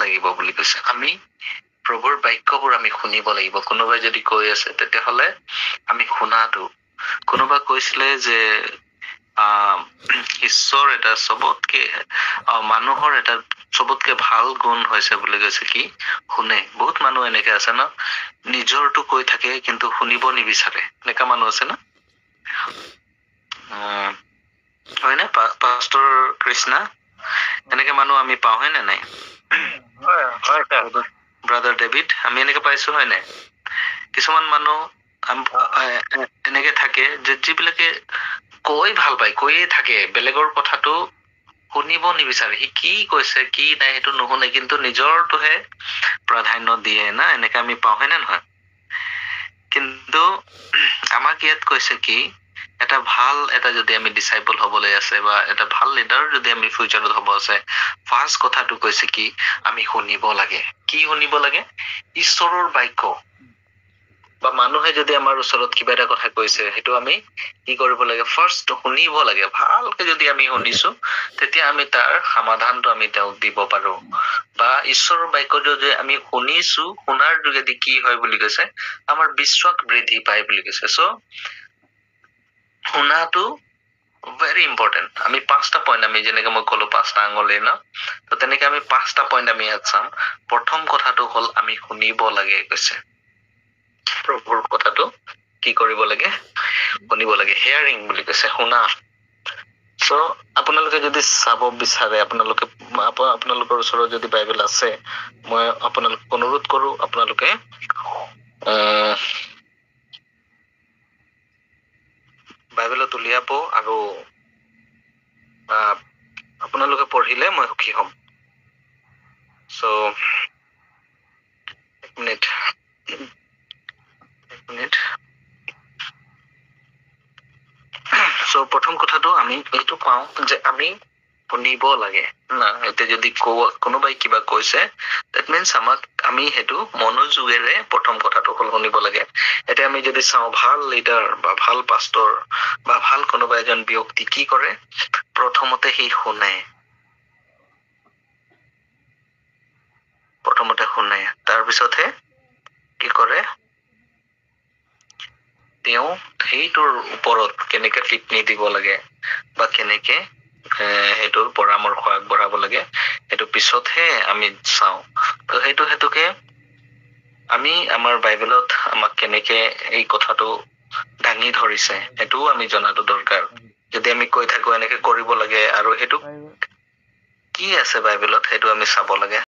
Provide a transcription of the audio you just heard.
লাগিব বুলি কৈছে। আমি প্ৰভুৰ বাক্যবোৰ আমি শুনিব লাগিব। কোনোবাই যদি কৈ আছে তেতিয়াহ'লে আমি শুনাটো। কোনোবা কৈছিলে যে ঈশ্বৰ এটা চবতকে মানুহৰ এটা চবতকে ভাল গুণ হৈছে বুলি কৈছে কি শুনে। বহুত মানুহ এনেকে আছে ন, নিজৰটো কৈ থাকে কিন্তু শুনিব নিবিচাৰে, এনেকা মানুহ আছে ন। হয়নে পাষ্টাৰ কৃষ্ণা? এনেকে মানুহ আমি পাওঁ, হয় নে নাই? ব্ৰাদাৰ ডেভিড, আমি এনেকে পাইছো, হয় নাই? কিছুমান মানুহ এনেকে থাকে যে যিবিলাকে কৈ ভাল পায়, কৈয়ে থাকে, বেলেগৰ কথাটো শুনিব নিবিচাৰে। সি কি কৈছে কি নাই সেইটো নুশুনে, কিন্তু নিজৰটোহে প্ৰাধান্য দিয়ে না, এনেকে আমি পাওঁ, হয় নে নহয়? কিন্তু আমাক ইয়াত কৈছে কি এটা ভাল এটা যদি আমি ডিচাইপল হবলৈ আছে বা এটা ভাল লিডাৰ যদি আমি ফিউচাৰত হব আছে, ফাৰ্ষ্ট কথাটো কৈছে কি আমি শুনিব লাগে। কি শুনিব লাগে? ঈশ্বৰৰ বাক্য। বা মানুহে যদি আমাৰ ওচৰত কিবা এটা কথা কৈছে, সেইটো আমি কি কৰিব লাগে? ফাৰ্ষ্ট শুনিব লাগে। ভালকে যদি আমি শুনিছো, তেতিয়া আমি তাৰ সমাধানটো আমি তেওঁক দিব পাৰো। বা ঈশ্বৰৰ বাক্য যদি আমি শুনিছো, শুনাৰ যোগেদি কি হয় বুলি কৈছে? আমাৰ বিশ্বাস বৃদ্ধি পায় বুলি কৈছে। চ' শুনাটো ভেৰি ইম্পৰ্টেণ্ট। আমি 5টা পইণ্ট, আমি যেনেকে মই কলো 5টা আঙুলি ন, তো তেনেকে আমি 5টা পইণ্ট আমি ইয়াত চাম। প্ৰথম কথাটো হল আমি শুনিব লাগে কৈছে। প্ৰভুৰ কথাটো কি কৰিব লাগে? শুনিব লাগে। হেয়াৰিং বুলি কৈছে, শুনা। চ' আপোনালোকে যদি চাব বিচাৰে, আপোনালোকৰ ওচৰত যদি বাইবেল আছে, মই আপোনালোকক অনুৰোধ কৰো আপোনালোকে বাইবেলত উলিয়াব আৰু আপোনালোকে পঢ়িলে মই সুখী হম। চ' এক মিনিট। চ' প্ৰথম কথাটো আমি এইটো পাওঁ যে আমি শুনিব লাগে না। এতিয়া যদি কোনোবাই কিবা কৈছে, that means আমি সেইটো মনোযোগেৰে প্ৰথম কথাটো হল শুনিব লাগে। এতিয়া আমি যদি চাওঁ ভাল লিডাৰ বা ভাল পাষ্টৰ বা ভাল কোনোবা এজন ব্যক্তি কি কৰে? প্ৰথমতে সি শুনে। প্ৰথমতে শুনে, তাৰপিছতহে কি কৰে? তেওঁ সেইটোৰ ওপৰত কেনেকে টিপ্পনী দিব লাগে বা কেনেকে সেইটোৰ পৰামৰ্শ আগবঢ়াব লাগে, সেইটো পিছতহে আমি চাওঁ। তো সেইটোকে আমি আমাৰ বাইবেলত আমাক কেনেকে এই কথাটো দাঙি ধৰিছে সেইটোও আমি জনাটো দৰকাৰ। যদি আমি কৈ থাকো এনেকে কৰিব লাগে আৰু সেইটো কি আছে বাইবেলত সেইটো আমি চাব লাগে।